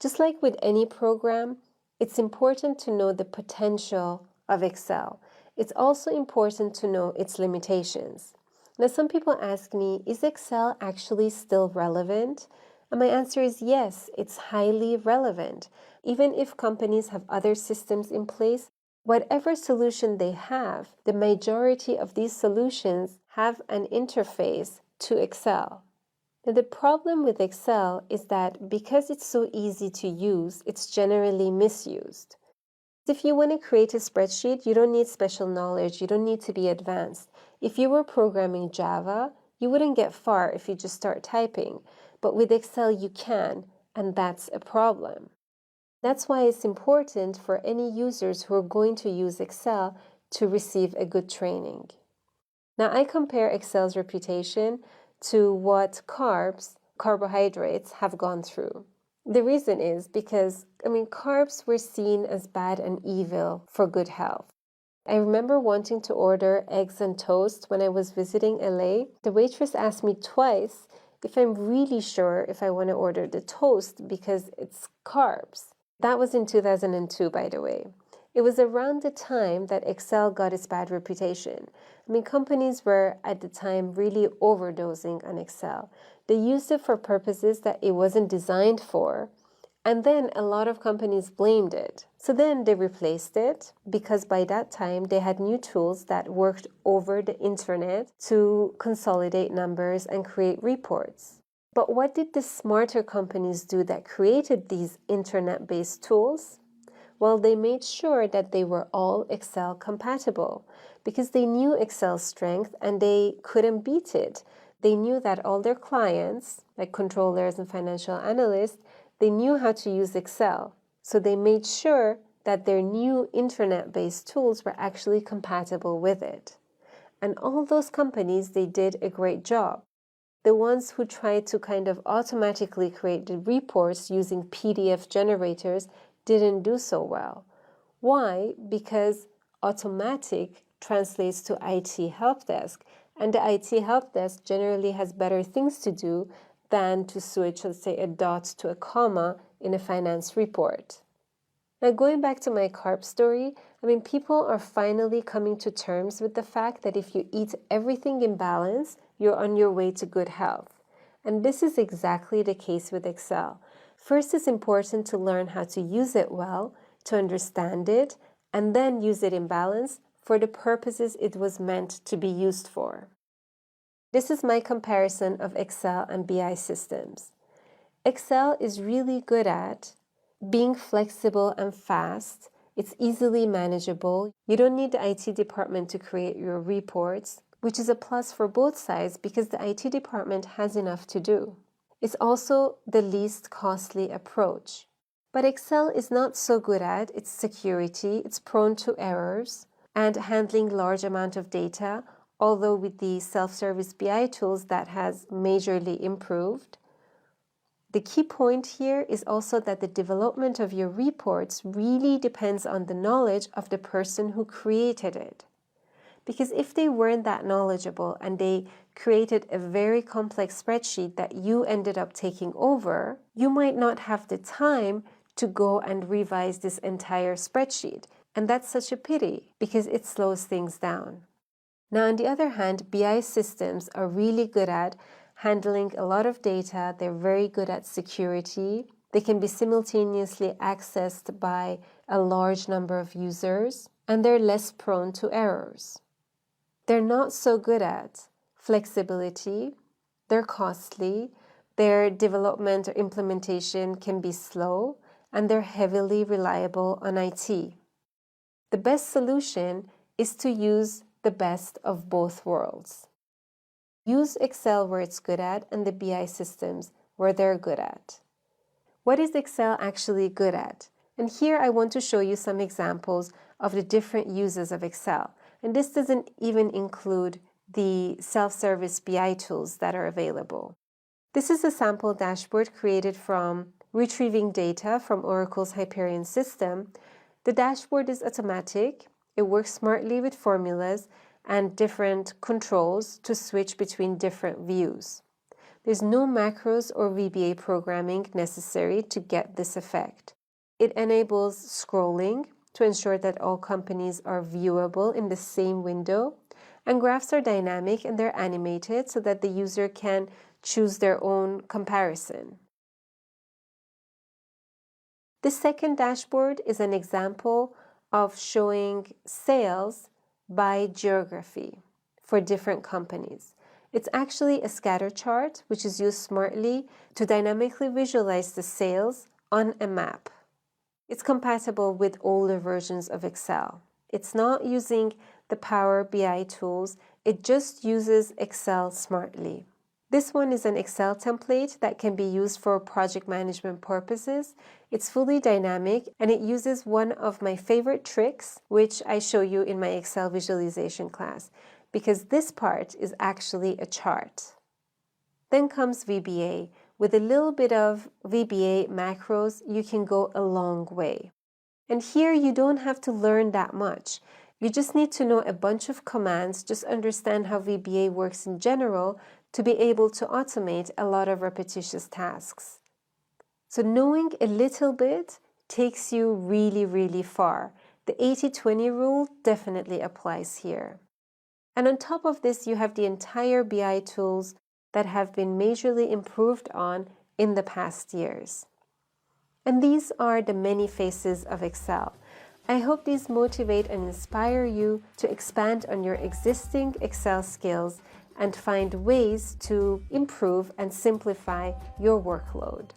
Just like with any program, it's important to know the potential of Excel. It's also important to know its limitations. Now, some people ask me, is Excel actually still relevant? And my answer is yes, it's highly relevant. Even if companies have other systems in place, whatever solution they have, the majority of these solutions have an interface to Excel. Now, the problem with Excel is that because it's so easy to use, it's generally misused. If you want to create a spreadsheet, you don't need special knowledge, you don't need to be advanced. If you were programming Java, you wouldn't get far if you just start typing. But with Excel, you can, and that's a problem. That's why it's important for any users who are going to use Excel to receive a good training. Now, I compare Excel's reputation to what carbohydrates, have gone through. The reason is because, carbs were seen as bad and evil for good health. I remember wanting to order eggs and toast when I was visiting LA. The waitress asked me twice if I'm really sure if I want to order the toast because it's carbs. That was in 2002, by the way. It was around the time that Excel got its bad reputation. Companies were at the time really overdosing on Excel. They used it for purposes that it wasn't designed for, and then a lot of companies blamed it. So then they replaced it because by that time they had new tools that worked over the internet to consolidate numbers and create reports. But what did the smarter companies do that created these internet-based tools? Well, they made sure that they were all Excel compatible because they knew Excel's strength and they couldn't beat it. They knew that all their clients, like controllers and financial analysts, they knew how to use Excel. So they made sure that their new internet-based tools were actually compatible with it. And all those companies, they did a great job. The ones who tried to kind of automatically create the reports using PDF generators didn't do so well. Why? Because automatic translates to IT help desk, and the IT help desk generally has better things to do than to switch, let's say, a dot to a comma in a finance report. Now, going back to my carb story, people are finally coming to terms with the fact that if you eat everything in balance, you're on your way to good health. And this is exactly the case with Excel. First, it's important to learn how to use it well, to understand it, and then use it in balance for the purposes it was meant to be used for. This is my comparison of Excel and BI systems. Excel is really good at being flexible and fast. It's easily manageable. You don't need the IT department to create your reports, which is a plus for both sides because the IT department has enough to do. It's also the least costly approach. But Excel is not so good at its security. It's prone to errors and handling large amount of data, although with the self-service BI tools that has majorly improved. The key point here is also that the development of your reports really depends on the knowledge of the person who created it. Because if they weren't that knowledgeable and they created a very complex spreadsheet that you ended up taking over, you might not have the time to go and revise this entire spreadsheet. And that's such a pity because it slows things down. Now, on the other hand, BI systems are really good at handling a lot of data. They're very good at security. They can be simultaneously accessed by a large number of users, and they're less prone to errors. They're not so good at flexibility. They're costly. Their development or implementation can be slow, and they're heavily reliable on IT. The best solution is to use the best of both worlds. Use Excel where it's good at and the BI systems where they're good at. What is Excel actually good at? And here I want to show you some examples of the different uses of Excel. And this doesn't even include the self-service BI tools that are available. This is a sample dashboard created from retrieving data from Oracle's Hyperion system. The dashboard is automatic. It works smartly with formulas and different controls to switch between different views. There's no macros or VBA programming necessary to get this effect. It enables scrolling to ensure that all companies are viewable in the same window, and graphs are dynamic and they're animated so that the user can choose their own comparison. The second dashboard is an example of showing sales by geography for different companies. It's actually a scatter chart which is used smartly to dynamically visualize the sales on a map. It's compatible with older versions of Excel. It's not using the Power BI tools, it just uses Excel smartly. This one is an Excel template that can be used for project management purposes. It's fully dynamic and it uses one of my favorite tricks, which I show you in my Excel visualization class, because this part is actually a chart. Then comes VBA. With a little bit of VBA macros, you can go a long way. And here you don't have to learn that much. You just need to know a bunch of commands, just understand how VBA works in general to be able to automate a lot of repetitious tasks. So knowing a little bit takes you really, really far. The 80-20 rule definitely applies here. And on top of this, you have the entire BI tools that have been majorly improved on in the past years. And these are the many faces of Excel. I hope these motivate and inspire you to expand on your existing Excel skills and find ways to improve and simplify your workload.